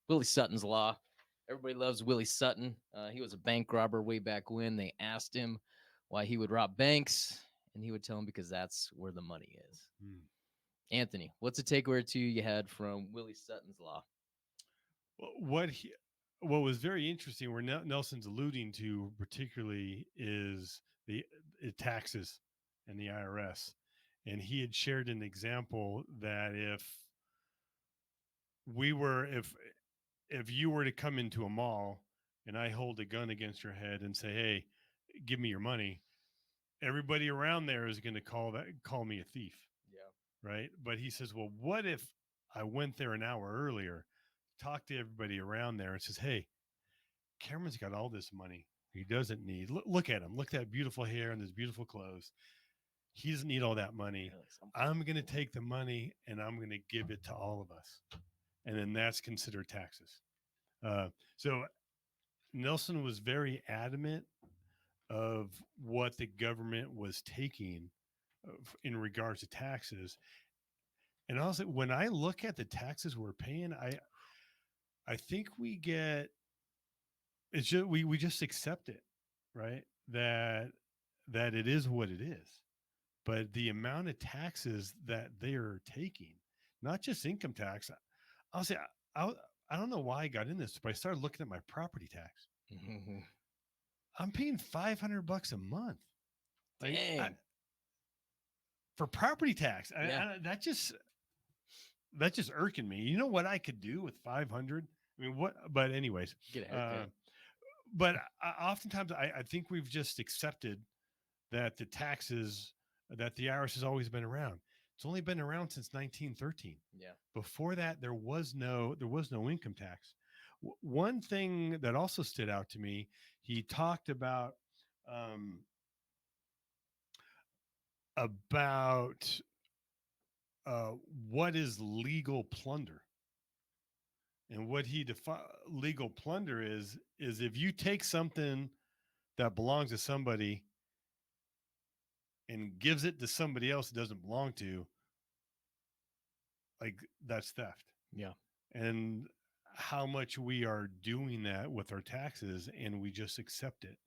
Willie Sutton's Law. Everybody loves Willie Sutton. He was a bank robber way back when. They asked him why he would rob banks, and he would tell them because that's where the money is. Hmm. Anthony, what's a takeaway or two you had from Willie Sutton's Law? What he, what was very interesting, where Nelson's alluding to particularly, is the taxes and the IRS, and he had shared an example that we were if you were to come into a mall and I hold a gun against your head and say, "Hey, give me your money," everybody around there is going to call me a thief, Yeah. right? But he says, "Well, what if I went there an hour earlier, talked to everybody around there, and says, hey, Cameron's got all this money he doesn't need. Look at him. Look at that beautiful hair and those beautiful clothes. He doesn't need all that money. I'm going to take the money and I'm going to give it to all of us." And then that's considered taxes. So Nelson was very adamant of what the government was taking in regards to taxes. And also, when I look at the taxes we're paying, I think we get it's just we just accept it, right? That it is what it is. But the amount of taxes that they are taking, not just income tax, I'll say I, I don't know why I got in this, but I started looking at my property tax. I'm paying $500 a month, like Dang. for property tax. Yeah. That's just irking me. You know what I could do with 500? I mean, what? But anyways, Get a uh, haircut. but oftentimes I think we've just accepted that the taxes that the IRS has always been around. It's only been around since 1913. Yeah. Before that, there was no income tax. One thing that also stood out to me, he talked um, about what is legal plunder. And what he legal plunder is if you take something that belongs to somebody and gives it to somebody else it doesn't belong to, like that's theft. Yeah. And how much we are doing that with our taxes and we just accept it.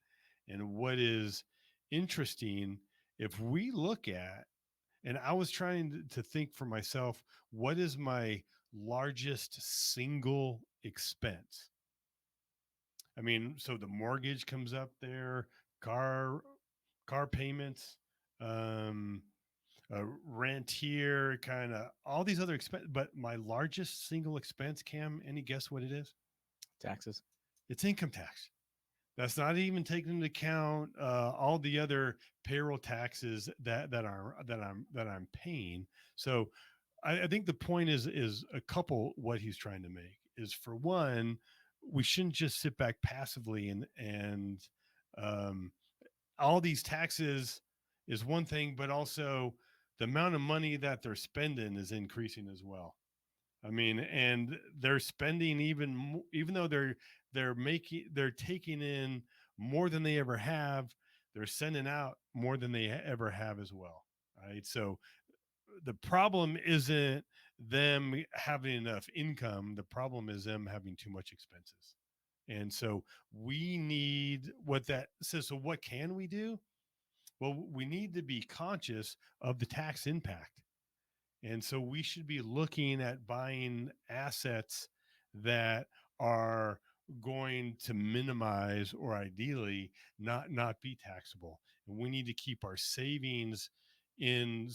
And what is interesting, if we look at, and I was trying to think for myself, what is my largest single expense? I mean, so the mortgage comes up there, car car payments, um, rent here, kind of all these other expense. But my largest single expense, Cam, any guess what it is? Taxes. It's income tax. That's not even taking into account all the other payroll taxes that I'm paying. So I think the point is a couple. What he's trying to make is, for one, we shouldn't just sit back passively and um, all these taxes is one thing, but also the amount of money that they're spending is increasing as well. I mean, and they're spending even though they're taking in more than they ever have. They're sending out more than they ever have as well. Right. So the problem isn't them having enough income. The problem is them having too much expenses. And so we need what that says. So what can we do? Well, we need to be conscious of the tax impact. And so we should be looking at buying assets that are going to minimize or ideally not be taxable. And we need to keep our savings in,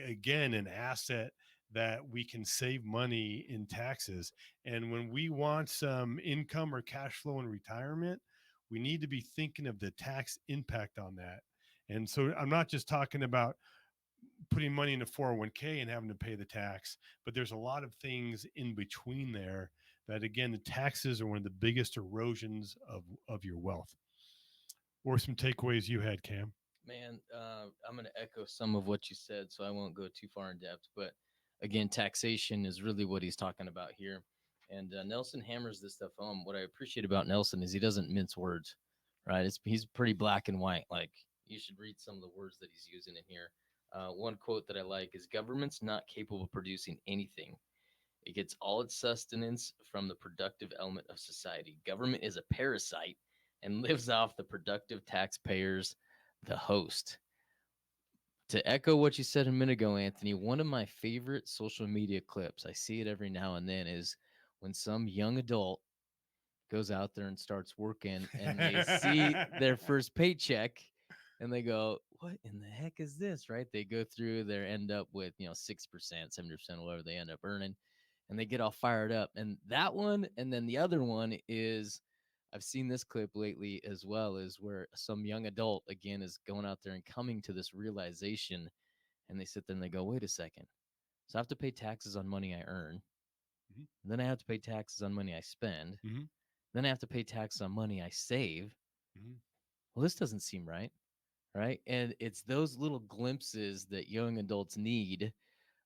again, an asset that we can save money in taxes. And when we want some income or cash flow in retirement, we need to be thinking of the tax impact on that. And so I'm not just talking about putting money in a 401k and having to pay the tax, but there's a lot of things in between there that, again, the taxes are one of the biggest erosions of your wealth. Or some takeaways you had, Cam? Man, I'm going to echo some of what you said, so I won't go too far in depth. But again, taxation is really what he's talking about here. And Nelson hammers this stuff home. What I appreciate about Nelson is he doesn't mince words, right? He's pretty black and white. Like, you should read some of the words that he's using in here. One quote that I like is, "Government's not capable of producing anything. It gets all its sustenance from the productive element of society. Government is a parasite and lives off the productive taxpayers, the host. To echo what you said a minute ago, Anthony, one of my favorite social media clips, I see it every now and then, is when some young adult goes out there and starts working and they see their first paycheck and they go, what in the heck is this? Right? They go through, they end up with, 6%, 70%, whatever they end up earning, and they get all fired up. And that one, and then the other one is, I've seen this clip lately as well, is where some young adult again is going out there and coming to this realization, and they sit there and they go, wait a second. So I have to pay taxes on money I earn. Mhm. And then I have to pay taxes on money I spend. Mhm. Then I have to pay tax on money I save. Mhm. Well, this doesn't seem right. Right. And it's those little glimpses that young adults need.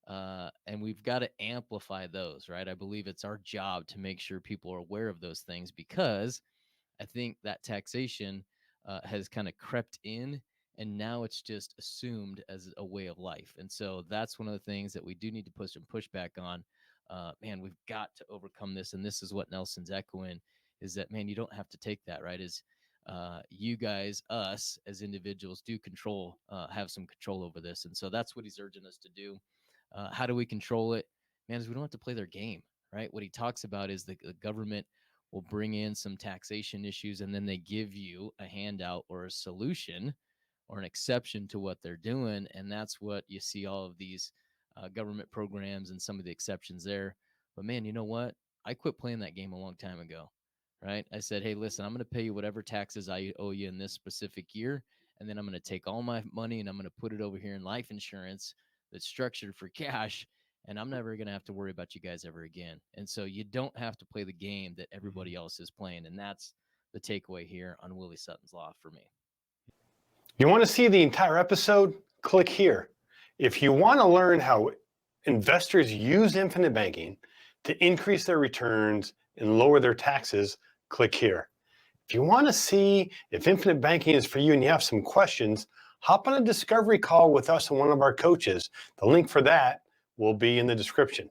And we've got to amplify those. Right. I believe it's our job to make sure people are aware of those things, because I think that taxation has kind of crept in, and now it's just assumed as a way of life. And so that's one of the things that we do need to push back on. Man, we've got to overcome this. And this is what Nelson's echoing, is that, man, you don't have to take that, right? Is you guys, us as individuals, do control, have some control over this. And so that's what he's urging us to do. How do we control it? Man, is we don't have to play their game, right? What he talks about is the government will bring in some taxation issues, and then they give you a handout or a solution or an exception to what they're doing. And that's what you see all of these government programs and some of the exceptions there. But man, you know what? I quit playing that game a long time ago, right? I said, hey, listen, I'm going to pay you whatever taxes I owe you in this specific year. And then I'm going to take all my money and I'm going to put it over here in life insurance that's structured for cash, and I'm never going to have to worry about you guys ever again. And so you don't have to play the game that Mhm. everybody else is playing. And that's the takeaway here on Willie Sutton's Law for me. You want to see the entire episode? Click here. If you want to learn how investors use infinite banking to increase their returns and lower their taxes, click here. If you want to see if infinite banking is for you and you have some questions, hop on a discovery call with us and one of our coaches. The link for that will be in the description.